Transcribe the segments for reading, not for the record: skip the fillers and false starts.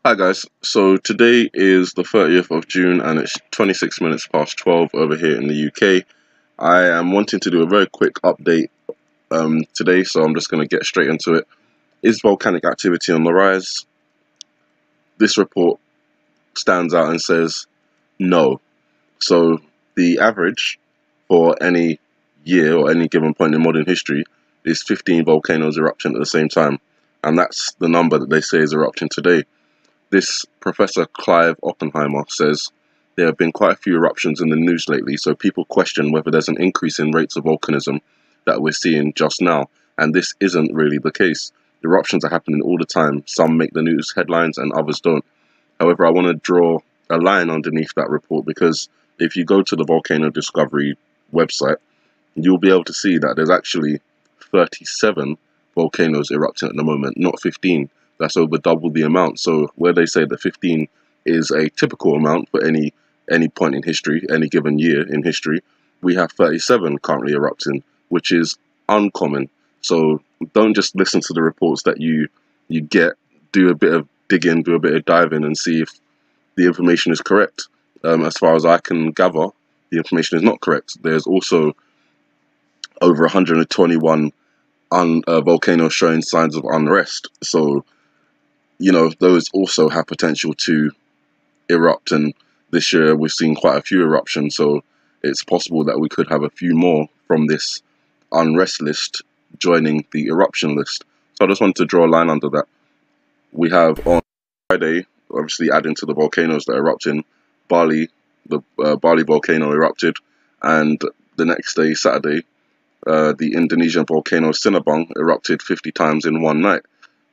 Hi guys, so today is the 30th of June and it's 26 minutes past 12 over here in the UK. I am wanting to do a very quick update today, so I'm just going to get straight into it. Is volcanic activity on the rise? This report stands out and says no. So the average for any year or any given point in modern history is 15 volcanoes erupting at the same time, and that's the number that they say is erupting today. This Professor Clive Oppenheimer says there have been quite a few eruptions in the news lately, so people question whether there's an increase in rates of volcanism that we're seeing just now, and this isn't really the case. Eruptions are happening all the time. Some make the news headlines and others don't. However, I want to draw a line underneath that report, because if you go to the Volcano Discovery website, you'll be able to see that there's actually 37 volcanoes erupting at the moment, not 15. That's over double the amount. So where they say that 15 is a typical amount for any point in history, any given year in history, we have 37 currently erupting, which is uncommon. So don't just listen to the reports that you get. Do a bit of digging, do a bit of diving, and see if the information is correct. As far as I can gather, the information is not correct. There's also over 121 volcanoes showing signs of unrest. So those also have potential to erupt, and this year we've seen quite a few eruptions, so it's possible that we could have a few more from this unrest list joining the eruption list. So I just wanted to draw a line under that. We have on Friday, obviously adding to the volcanoes that are erupting, Bali, the Bali volcano erupted, and the next day, Saturday, the Indonesian volcano Sinabung erupted 50 times in one night.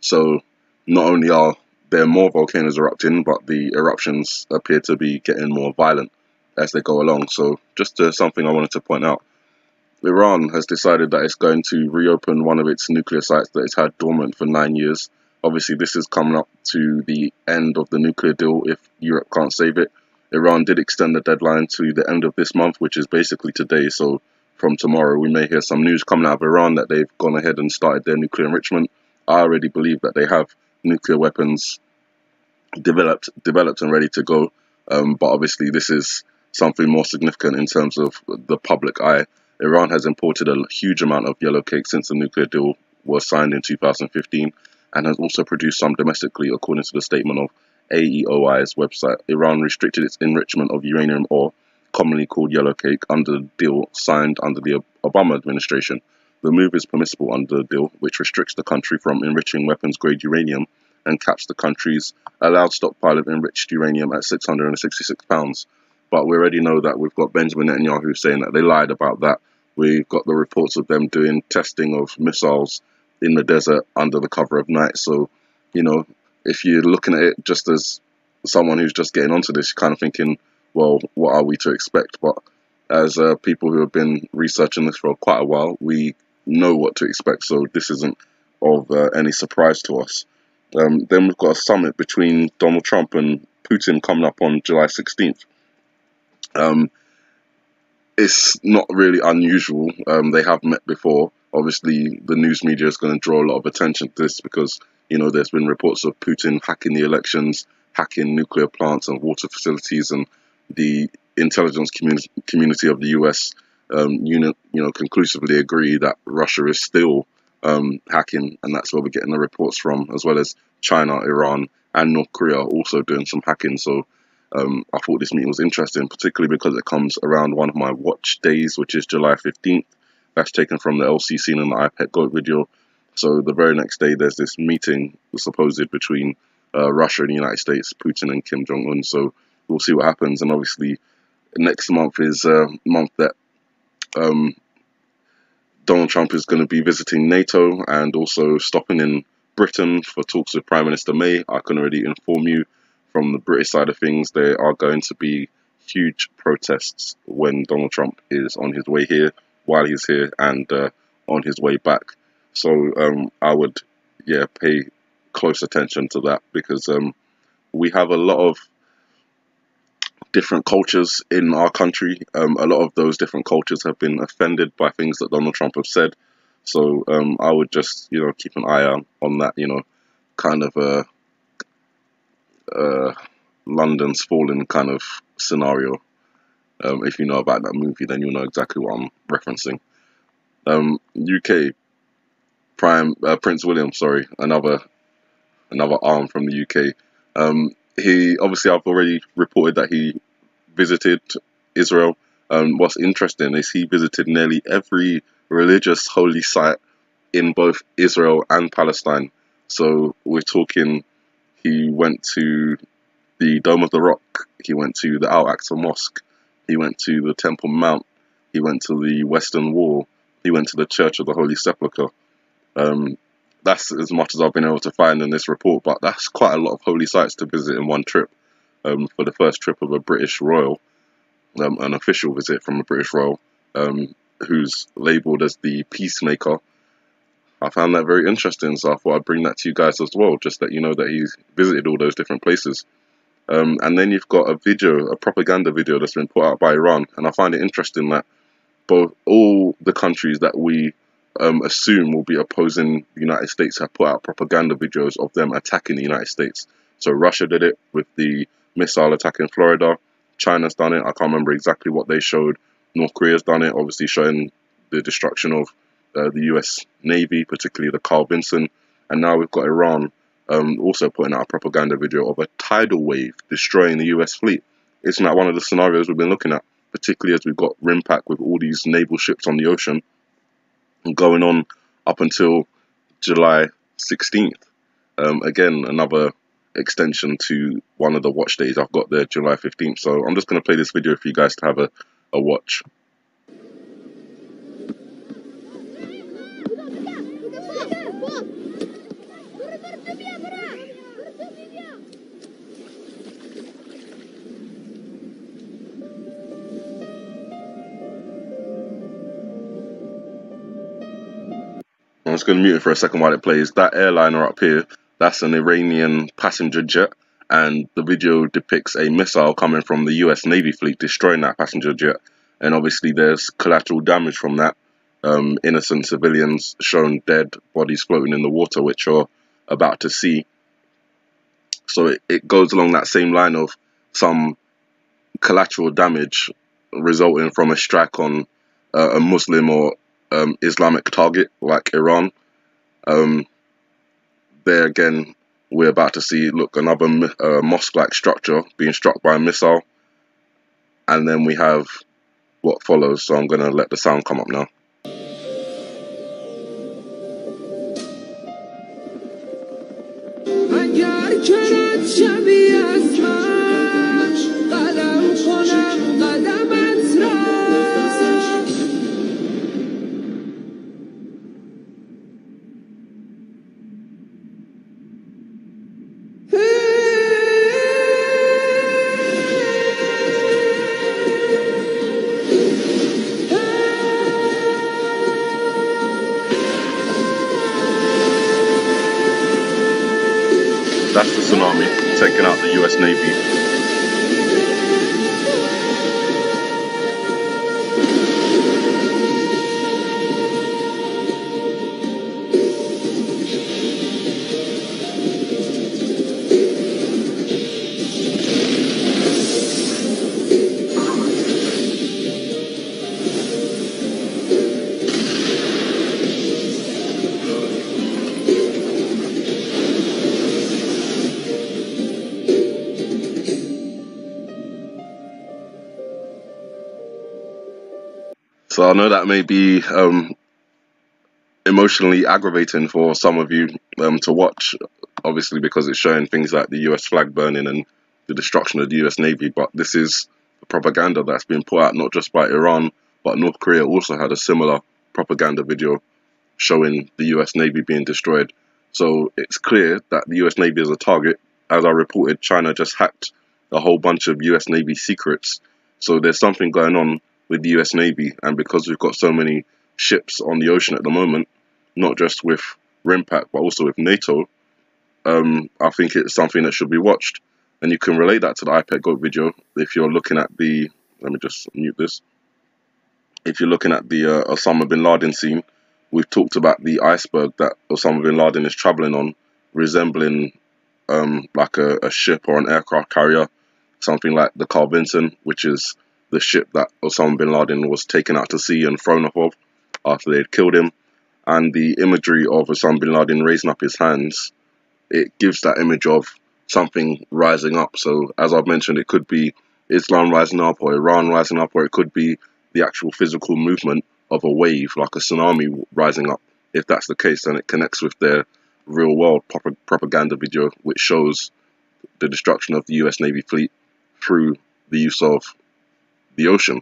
So not only are there more volcanoes erupting, but the eruptions appear to be getting more violent as they go along. So just something I wanted to point out. Iran has decided that it's going to reopen one of its nuclear sites that it's had dormant for 9 years. Obviously, this is coming up to the end of the nuclear deal if Europe can't save it. Iran did extend the deadline to the end of this month, which is basically today. So from tomorrow, we may hear some news coming out of Iran that they've gone ahead and started their nuclear enrichment. I already believe that they have nuclear weapons developed and ready to go, but obviously this is something more significant in terms of the public eye. Iran has imported a huge amount of yellow cake since the nuclear deal was signed in 2015, and has also produced some domestically, according to the statement of AEOI's website. Iran restricted its enrichment of uranium ore, commonly called yellow cake, under the deal signed under the Obama administration. The move is permissible under the deal, which restricts the country from enriching weapons-grade uranium and caps the country's allowed stockpile of enriched uranium at 666 pounds. But we already know that we've got Benjamin Netanyahu saying that they lied about that. We've got the reports of them doing testing of missiles in the desert under the cover of night. So, if you're looking at it just as someone who's just getting onto this, you're kind of thinking, well, what are we to expect? But as people who have been researching this for quite a while, we know what to expect, so this isn't of any surprise to us. Then we've got a summit between Donald Trump and Putin coming up on July 16th. It's not really unusual. They have met before. Obviously, the news media is going to draw a lot of attention to this because, there's been reports of Putin hacking the elections, hacking nuclear plants and water facilities, and the intelligence community of the US conclusively agree that Russia is still hacking, and that's where we're getting the reports from, as well as China, Iran, and North Korea also doing some hacking. So I thought this meeting was interesting, particularly because it comes around one of my watch days, which is July 15th. That's taken from the LC scene in the iPad Goat video. So the very next day, there's this meeting, supposed between Russia and the United States, Putin and Kim Jong-un. So we'll see what happens. And obviously, next month is a month that Donald Trump is going to be visiting NATO and also stopping in Britain for talks with Prime Minister May. I can already inform you from the British side of things, there are going to be huge protests when Donald Trump is on his way here, while he's here, and on his way back. So I would, pay close attention to that, because we have a lot of different cultures in our country. A lot of those different cultures have been offended by things that Donald Trump have said. So I would just, keep an eye on that, kind of London's Fallen kind of scenario. If you know about that movie, then you'll know exactly what I'm referencing. UK Prince William, sorry, another arm from the UK. He obviously, I've already reported that he visited Israel. What's interesting is he visited nearly every religious holy site in both Israel and Palestine. So we're talking, he went to the Dome of the Rock, he went to the Al-Aqsa Mosque, he went to the Temple Mount, he went to the Western Wall, he went to the Church of the Holy Sepulchre. That's as much as I've been able to find in this report, but that's quite a lot of holy sites to visit in one trip. For the first trip of a British royal, an official visit from a British royal, who's labelled as the peacemaker. I found that very interesting, so I thought I'd bring that to you guys as well, just that you know that he's visited all those different places. And then you've got a propaganda video that's been put out by Iran, and I find it interesting that all the countries that we assume will be opposing the United States have put out propaganda videos of them attacking the United States. So Russia did it with the missile attack in Florida. China's done it. I can't remember exactly what they showed. North Korea's done it, obviously showing the destruction of the US Navy, particularly the Carl Vinson. And now we've got Iran also putting out a propaganda video of a tidal wave destroying the US fleet. Isn't that one of the scenarios we've been looking at, particularly as we've got rimpac with all these naval ships on the ocean going on up until July 16th. Again, another extension to one of the watch days I've got there, July 15th. So I'm just going to play this video for you guys to have a watch. I'm just going to mute it for a second while it plays. That airliner up here, that's an Iranian passenger jet, and the video depicts a missile coming from the US Navy fleet destroying that passenger jet. And obviously there's collateral damage from that. Innocent civilians shown dead, bodies floating in the water, which you're about to see. So it goes along that same line of some collateral damage resulting from a strike on a Muslim or Islamic target like Iran. There again, we're about to see, look, another mosque-like structure being struck by a missile, and then we have what follows. So I'm going to let the sound come up now. That's the Tsunami taking out the US Navy. So I know that may be emotionally aggravating for some of you to watch, obviously because it's showing things like the US flag burning and the destruction of the US Navy, but this is propaganda that's been put out not just by Iran, but North Korea also had a similar propaganda video showing the US Navy being destroyed. So it's clear that the US Navy is a target. As I reported, China just hacked a whole bunch of US Navy secrets. So there's something going on with the US Navy, and because we've got so many ships on the ocean at the moment, not just with rimpac but also with NATO, I think it's something that should be watched. And you can relate that to the iPad Goat video if you're looking at the, let me just mute this, if you're looking at the Osama bin Laden scene. We've talked about the iceberg that Osama bin Laden is traveling on, resembling like a ship or an aircraft carrier. something like the Carl Vinson, which is the ship that Osama bin Laden was taken out to sea and thrown off of after they had killed him. And the imagery of Osama bin Laden raising up his hands, it gives that image of something rising up. So as I've mentioned, it could be Islam rising up or Iran rising up, or it could be the actual physical movement of a wave, like a tsunami rising up. If that's the case, then it connects with their real world propaganda video, which shows the destruction of the US Navy fleet through the use of the ocean.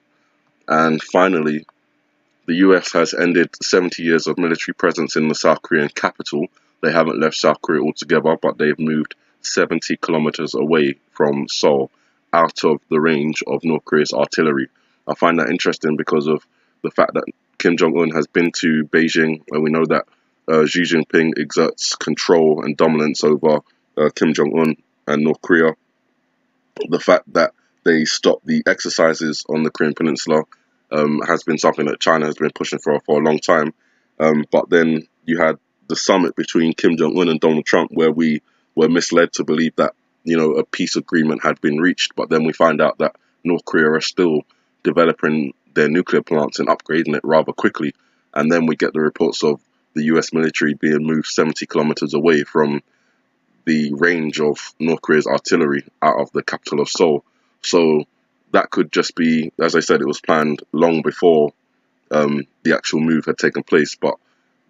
And finally, the US has ended 70 years of military presence in the South Korean capital. They haven't left South Korea altogether, but they've moved 70 kilometers away from Seoul, out of the range of North Korea's artillery. I find that interesting because of the fact that Kim Jong-un has been to Beijing, and we know that Xi Jinping exerts control and dominance over Kim Jong-un and North Korea. The fact that they stopped the exercises on the Korean Peninsula has been something that China has been pushing for a long time. But then you had the summit between Kim Jong-un and Donald Trump, where we were misled to believe that, you know, a peace agreement had been reached. But then we find out that North Korea are still developing their nuclear plants and upgrading it rather quickly. And then we get the reports of the US military being moved 70 kilometers away from the range of North Korea's artillery out of the capital of Seoul. So that could just be, as I said, it was planned long before the actual move had taken place. But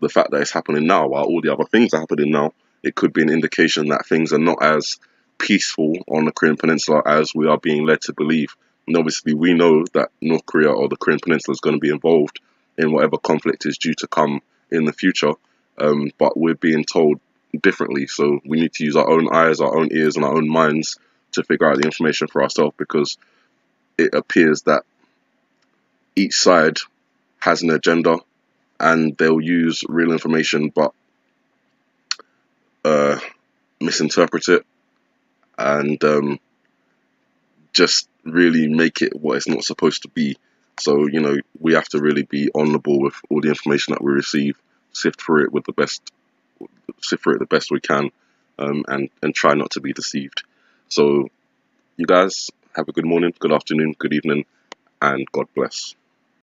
the fact that it's happening now, while all the other things are happening now, it could be an indication that things are not as peaceful on the Korean Peninsula as we are being led to believe. And obviously we know that North Korea or the Korean Peninsula is going to be involved in whatever conflict is due to come in the future, but we're being told differently. So we need to use our own eyes, our own ears, and our own minds to figure out the information for ourselves, because it appears that each side has an agenda and they'll use real information but misinterpret it and just really make it what it's not supposed to be. So, you know, we have to really be on the ball with all the information that we receive, sift through it the best we can, and try not to be deceived. So you guys have a good morning, good afternoon, good evening, and God bless.